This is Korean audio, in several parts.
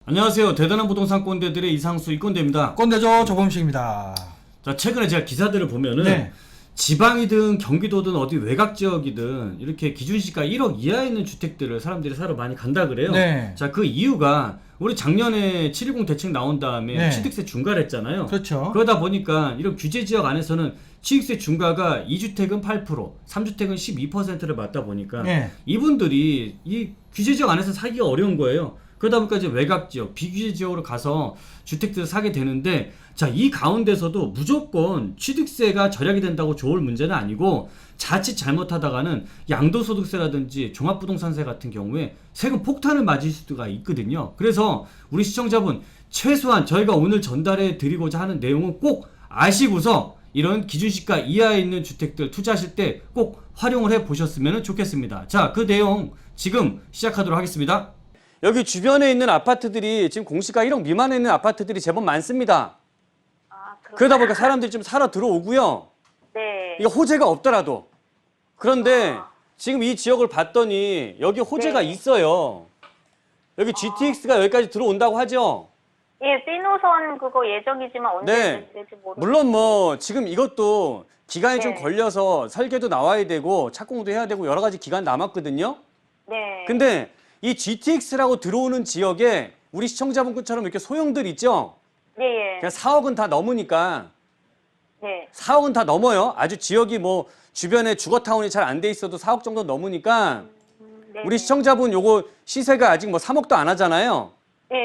안녕하세요. 대단한 부동산 꼰대들의 이상수 이꼰대입니다. 꼰대죠, 조범식입니다. 자, 최근에 제가 기사들을 보면은 네. 지방이든 경기도든 어디 외곽 지역이든 이렇게 기준시가 1억 이하에 있는 주택들을 사람들이 사러 많이 간다 그래요. 네. 자, 그 이유가 우리 작년에 710 대책 나온 다음에 네. 취득세 중과를 했잖아요. 그렇죠. 그러다 보니까 이런 규제 지역 안에서는 취득세 중과가 2주택은 8%, 3주택은 12%를 맞다 보니까 네. 이분들이 이 규제 지역 안에서 사기가 어려운 거예요. 그러다 보니까 이제 외곽 지역, 비규제 지역으로 가서 주택들을 사게 되는데, 자, 이 가운데서도 무조건 취득세가 절약이 된다고 좋을 문제는 아니고, 자칫 잘못하다가는 양도소득세라든지 종합부동산세 같은 경우에 세금 폭탄을 맞을 수가 있거든요. 그래서 우리 시청자분, 최소한 저희가 오늘 전달해 드리고자 하는 내용은 꼭 아시고서 이런 기준시가 이하에 있는 주택들 투자하실 때 꼭 활용을 해 보셨으면 좋겠습니다. 자, 그 내용 지금 시작하도록 하겠습니다. 여기 주변에 있는 아파트들이 지금 공시가 1억 미만에 있는 아파트들이 제법 많습니다. 그러다 보니까 사람들이 좀 사러 들어오고요. 네. 이게 호재가 없더라도. 그런데 지금 이 지역을 봤더니 여기 호재가 네. 있어요. 여기 GTX가 여기까지 들어온다고 하죠. 예, B노선 그거 예정이지만 언제 네. 될지 모르겠어요. 물론 뭐 지금 이것도 기간이 좀 네. 걸려서 설계도 나와야 되고 착공도 해야 되고 여러 가지 기간 남았거든요. 네. 근데 이 GTX라고 들어오는 지역에 우리 시청자분들처럼 이렇게 소형들 있죠? 예, 예. 그냥 4억은 다 넘으니까 네. 4억은 다 넘어요. 아주 지역이 뭐 주변에 주거타운이 잘 안 돼 있어도 4억 정도 넘으니까 네. 우리 시청자분 요거 시세가 아직 뭐 3억도 안 하잖아요. 네,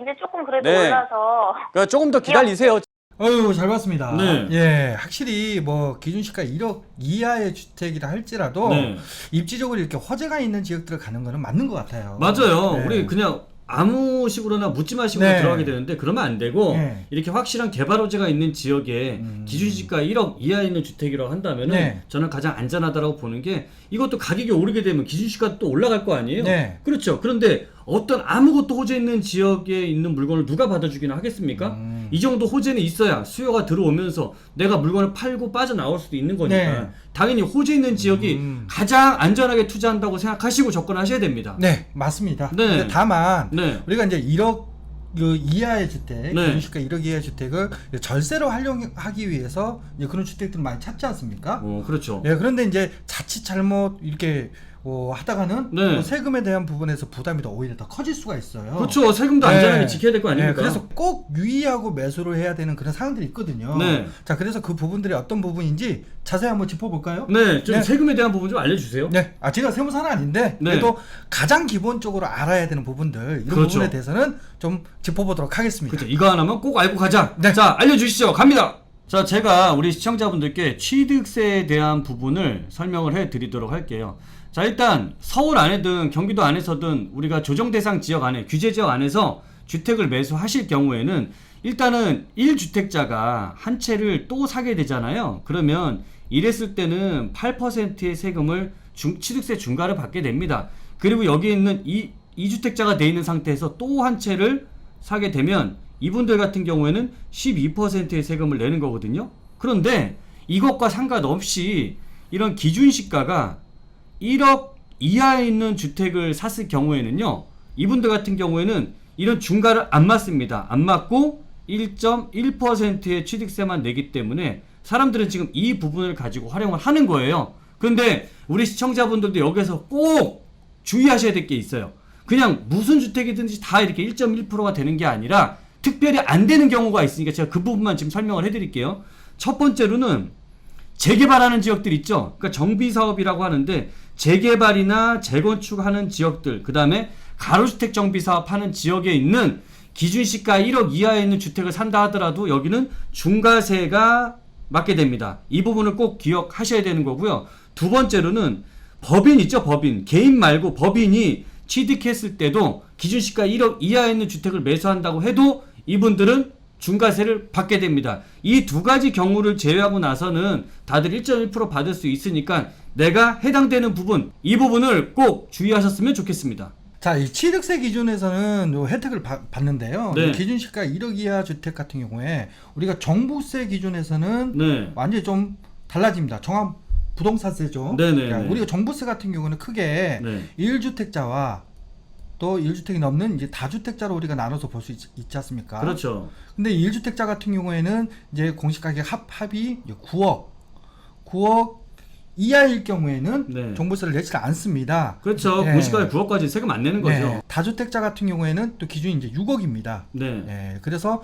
이제 조금 그래도 네. 올라서. 그러니까 조금 더 기다리세요. 어유 잘 봤습니다. 네. 예, 확실히 뭐 기준시가 1억 이하의 주택이라 할지라도 네. 입지적으로 이렇게 호재가 있는 지역들을 가는 거는 맞는 것 같아요. 맞아요. 네. 우리 그냥 아무 식으로나 묻지마 식으로 네. 들어가게 되는데 그러면 안 되고 네. 이렇게 확실한 개발 호재가 있는 지역에 기준시가 1억 이하에 있는 주택이라고 한다면은 네. 저는 가장 안전하다고 보는 게 이것도 가격이 오르게 되면 기준시가 또 올라갈 거 아니에요? 네. 그렇죠. 그런데 어떤 아무것도 호재 있는 지역에 있는 물건을 누가 받아주기나 하겠습니까? 이 정도 호재는 있어야 수요가 들어오면서 내가 물건을 팔고 빠져나올 수도 있는 거니까 네. 당연히 호재 있는 지역이 가장 안전하게 투자한다고 생각하시고 접근하시야 됩니다. 네, 맞습니다. 네. 근데 다만 네. 우리가 이제 1억 그 이하의 주택, 네. 기준시가 1억 이하의 주택을 절세로 활용하기 위해서 이제 그런 주택들을 많이 찾지 않습니까? 그렇죠. 예, 그런데 이제 자칫 잘못 이렇게 하다가는 네. 뭐 세금에 대한 부분에서 부담이 더 오히려 더 커질 수가 있어요. 그렇죠. 세금도 네. 안전하게 지켜야 될 거 아닙니까? 네, 그래서 꼭 유의하고 매수를 해야 되는 그런 상황들이 있거든요. 네. 자, 그래서 그 부분들이 어떤 부분인지 자세히 한번 짚어볼까요? 네, 좀 네. 세금에 대한 부분 좀 알려주세요. 네, 제가 세무사는 아닌데 네. 그래도 가장 기본적으로 알아야 되는 부분들 이런 그렇죠. 부분에 대해서는 좀 짚어보도록 하겠습니다. 그렇죠. 이거 하나만 꼭 알고 가자. 네. 자, 알려주시죠. 갑니다. 자, 제가 우리 시청자분들께 취득세에 대한 부분을 설명을 해드리도록 할게요. 자, 일단 서울 안에든 경기도 안에서든 우리가 조정 대상 지역 안에 규제 지역 안에서 주택을 매수하실 경우에는 일단은 1주택자가 한 채를 또 사게 되잖아요. 그러면 이랬을 때는 8%의 세금을 취득세 중과를 받게 됩니다. 그리고 여기 있는 2주택자가 돼 있는 상태에서 또 한 채를 사게 되면 이분들 같은 경우에는 12%의 세금을 내는 거거든요. 그런데 이것과 상관없이 이런 기준시가가 1억 이하에 있는 주택을 샀을 경우에는요, 이분들 같은 경우에는 이런 중과를 안 맞습니다. 안 맞고 1.1%의 취득세만 내기 때문에 사람들은 지금 이 부분을 가지고 활용을 하는 거예요. 그런데 우리 시청자분들도 여기서 꼭 주의하셔야 될 게 있어요. 그냥 무슨 주택이든지 다 이렇게 1.1%가 되는 게 아니라 특별히 안 되는 경우가 있으니까 제가 그 부분만 지금 설명을 해드릴게요. 첫 번째로는 재개발하는 지역들 있죠. 그러니까 정비사업이라고 하는데 재개발이나 재건축하는 지역들, 그 다음에 가로주택 정비사업 하는 지역에 있는 기준시가 1억 이하에 있는 주택을 산다 하더라도 여기는 중과세가 맞게 됩니다. 이 부분을 꼭 기억하셔야 되는 거고요. 두 번째로는 법인 있죠. 법인. 개인 말고 법인이 취득했을 때도 기준시가 1억 이하에 있는 주택을 매수한다고 해도 이분들은 중과세를 받게 됩니다. 이 두 가지 경우를 제외하고 나서는 다들 1.1% 받을 수 있으니까 내가 해당되는 부분, 이 부분을 꼭 주의하셨으면 좋겠습니다. 자, 이 취득세 기준에서는 요 혜택을 받는데요. 네. 기준시가 1억 이하 주택 같은 경우에 우리가 종부세 기준에서는 네. 완전히 좀 달라집니다. 종합 부동산세죠. 네네. 그러니까 우리가 종부세 같은 경우는 크게 네. 1주택자와 또 1주택이 넘는 이제 다주택자로 우리가 나눠서 볼 수 있지 않습니까? 그렇죠. 근데 1주택자 같은 경우에는 이제 공시가격 합이 9억 이하일 경우에는 네. 종부세를 내지 않습니다. 그렇죠. 네. 공시가격 9억까지 세금 안 내는 거죠. 네. 다주택자 같은 경우에는 또 기준이 이제 6억입니다. 네. 예, 그래서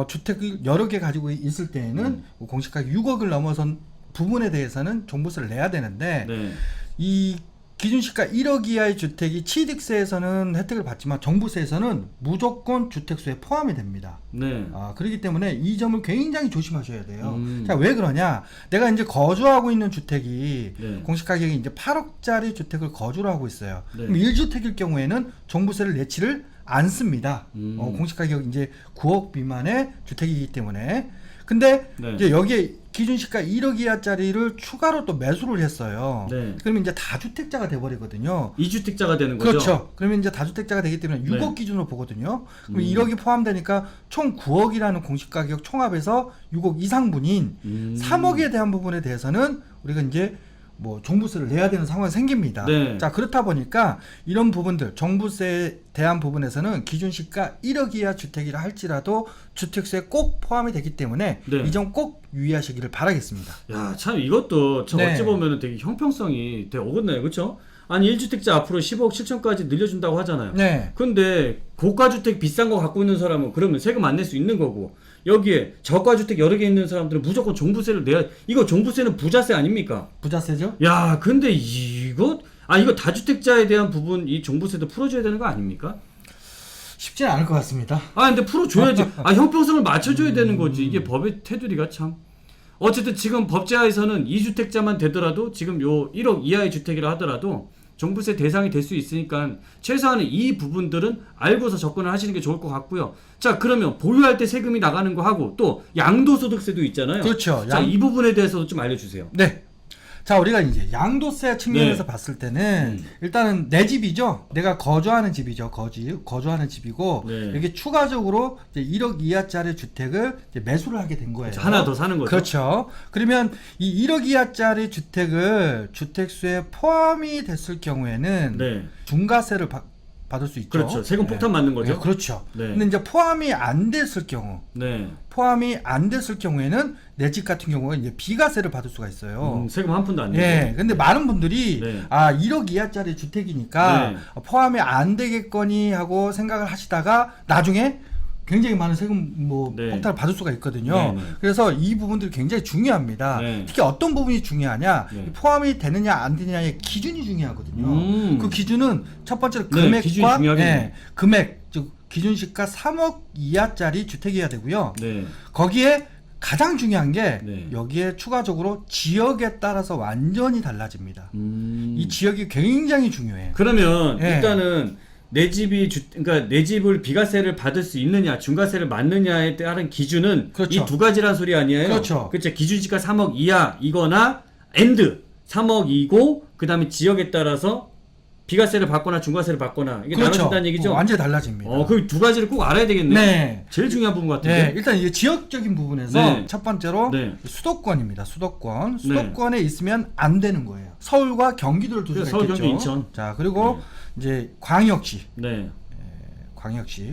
주택을 여러 개 가지고 있을 때에는 공시가격 6억을 넘어선 부분에 대해서는 종부세를 내야 되는데 네. 이 기준시가 1억 이하의 주택이 취득세에서는 혜택을 받지만 종부세에서는 무조건 주택수에 포함이 됩니다. 네. 그렇기 때문에 이 점을 굉장히 조심하셔야 돼요. 음. 자, 왜 그러냐? 내가 이제 거주하고 있는 주택이 네. 공시가격이 이제 8억짜리 주택을 거주를 하고 있어요. 네. 그럼 1주택일 경우에는 종부세를 내지를 않습니다. 공시가격 이제 9억 미만의 주택이기 때문에. 근데 네. 이제 여기에 기준시가 1억 이하짜리를 추가로 또 매수를 했어요. 네. 그러면 이제 다주택자가 돼버리거든요. 2주택자가 되는 거죠. 그렇죠. 그러면 이제 다주택자가 되기 때문에 6억 네. 기준으로 보거든요. 그럼 1억이 포함되니까 총 9억이라는 공시가격 총합에서 6억 이상분인 3억에 대한 부분에 대해서는 우리가 이제 뭐 종부세를 내야 되는 상황이 생깁니다. 네. 자, 그렇다 보니까 이런 부분들 종부세에 대한 부분에서는 기준시가 1억 이하 주택이라 할지라도 주택수에 꼭 포함이 되기 때문에 네. 이 점 꼭 유의하시기를 바라겠습니다. 야, 참 이것도 참 네. 어찌 보면은 되게 형평성이 되게 어긋나요. 그렇죠? 아니 1주택자 앞으로 15억 7천까지 늘려준다고 하잖아요. 네. 근데 고가주택 비싼 거 갖고 있는 사람은 그러면 세금 안 낼 수 있는 거고, 여기에 저가주택 여러 개 있는 사람들은 무조건 종부세를 내야, 이거 종부세는 부자세 아닙니까? 부자세죠? 야, 근데 이거 다주택자에 대한 부분 이 종부세도 풀어줘야 되는 거 아닙니까? 쉽지는 않을 것 같습니다. 근데 풀어줘야지. 형평성을 맞춰줘야 되는 거지. 이게 법의 테두리가 참. 어쨌든 지금 법제하에서는 2주택자만 되더라도 지금 요 1억 이하의 주택이라 하더라도 종부세 대상이 될 수 있으니까 최소한의 이 부분들은 알고서 접근을 하시는 게 좋을 것 같고요. 자, 그러면 보유할 때 세금이 나가는 거 하고 또 양도소득세도 있잖아요. 그렇죠. 자, 이 부분에 대해서도 좀 알려주세요. 네. 자, 우리가 이제 양도세 측면에서 네. 봤을 때는 일단은 내 집이죠. 내가 거주하는 집이죠. 거주하는 집이고 네. 여기 추가적으로 이제 1억 이하짜리 주택을 이제 매수를 하게 된 거예요. 하나 더 사는 거죠. 그렇죠. 그러면 이 1억 이하짜리 주택을 주택수에 포함이 됐을 경우에는 네. 중과세를 받을 수 있죠. 그렇죠. 세금 폭탄 맞는 거죠. 네, 그렇죠. 네. 근데 이제 포함이 안 됐을 경우 네. 포함이 안 됐을 경우에는 내 집 같은 경우는 이제 비과세를 받을 수가 있어요. 세금 한 푼도 안 내고. 예, 근데 많은 분들이 네. 1억 이하짜리 주택이니까 네. 포함이 안 되겠거니 하고 생각을 하시다가 나중에 굉장히 많은 세금 네. 폭탄을 받을 수가 있거든요. 네, 네. 그래서 이 부분들이 굉장히 중요합니다. 네. 특히 어떤 부분이 중요하냐? 네. 포함이 되느냐 안 되느냐의 기준이 중요하거든요. 그 기준은 첫 번째로 네, 기준이 금액과 중요하겠네요. 금액, 즉 기준시가 3억 이하짜리 주택이어야 되고요. 네. 거기에 가장 중요한 게 네. 여기에 추가적으로 지역에 따라서 완전히 달라집니다. 이 지역이 굉장히 중요해요. 그러면 예. 일단은 내 집이 그러니까 내 집을 비과세를 받을 수 있느냐, 중과세를 맞느냐에 따른 기준은 그렇죠. 이 두 가지란 소리 아니에요? 그렇죠. 그렇죠. 기준시가 3억 이하이거나 엔드 3억이고 그다음에 지역에 따라서 비과세를 받거나 중과세를 받거나 이게 나눠진다는 얘기죠. 완전히 달라집니다. 그 두 가지를 꼭 알아야 되겠네요. 네. 제일 중요한 부분 같은데. 네, 일단 이제 지역적인 부분에서 네. 첫 번째로 네. 수도권입니다. 수도권에 있으면 안 되는 거예요. 서울과 경기도를 둘 수가 서울, 있겠죠. 경기, 인천. 자, 그리고 이제 광역시, 네.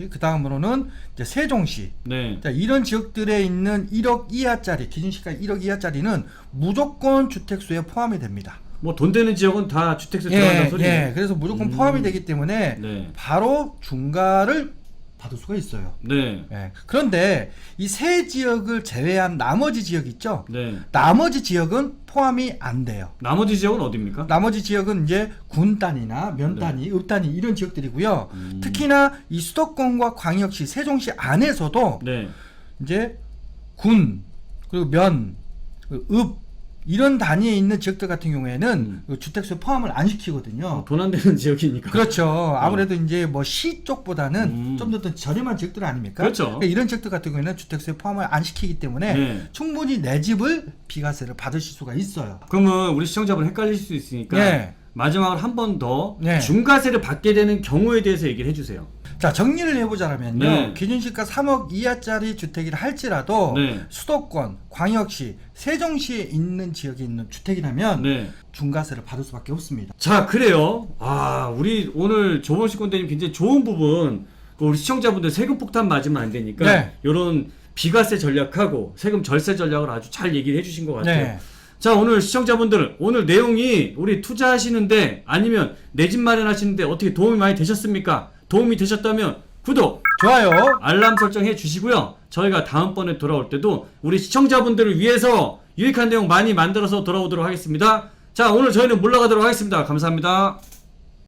그 다음으로는 이제 세종시. 네. 자, 이런 지역들에 있는 1억 이하짜리, 기준시가 1억 이하짜리는 무조건 주택수에 포함이 됩니다. 뭐 돈 되는 지역은 다 주택세 들어간다는 소리예요. 그래서 무조건 포함이 되기 때문에 네. 바로 중과를 받을 수가 있어요. 네. 예. 그런데 이 세 지역을 제외한 나머지 지역 있죠? 네. 나머지 지역은 포함이 안 돼요. 나머지 지역은 어디입니까? 나머지 지역은 이제 군 단위나 면 단위, 읍 단위 이런 지역들이고요. 특히나 이 수도권과 광역시, 세종시 안에서도 네. 이제 군, 그리고 면, 읍 이런 단위에 있는 지역들 같은 경우에는 주택수에 포함을 안 시키거든요. 돈 안 되는 지역이니까. 그렇죠. 아무래도 이제 뭐 시 쪽보다는 좀 더 저렴한 지역들 아닙니까? 그렇죠. 그러니까 이런 지역들 같은 경우에는 주택수에 포함을 안 시키기 때문에 네. 충분히 내 집을 비과세를 받으실 수가 있어요. 그러면 우리 시청자분 헷갈릴 수 있으니까 네. 마지막으로 한 번 더 네. 중과세를 받게 되는 경우에 대해서 얘기를 해주세요. 자, 정리를 해보자면요. 네. 기준시가 3억 이하짜리 주택이라 할지라도 네. 수도권, 광역시, 세종시에 있는 지역에 있는 주택이라면 네. 중과세를 받을 수밖에 없습니다. 자, 그래요. 우리 오늘 조범식 권대님 굉장히 좋은 부분, 우리 시청자분들 세금 폭탄 맞으면 안 되니까 네. 이런 비과세 전략하고 세금 절세 전략을 아주 잘 얘기를 해주신 것 같아요. 네. 자, 오늘 시청자분들 오늘 내용이 우리 투자하시는데 아니면 내 집 마련하시는데 어떻게 도움이 많이 되셨습니까? 도움이 되셨다면 구독, 좋아요. 알람 설정해 주시고요. 저희가 다음번에 돌아올 때도 우리 시청자분들을 위해서 유익한 내용 많이 만들어서 돌아오도록 하겠습니다. 자, 오늘 저희는 물러가도록 하겠습니다. 감사합니다.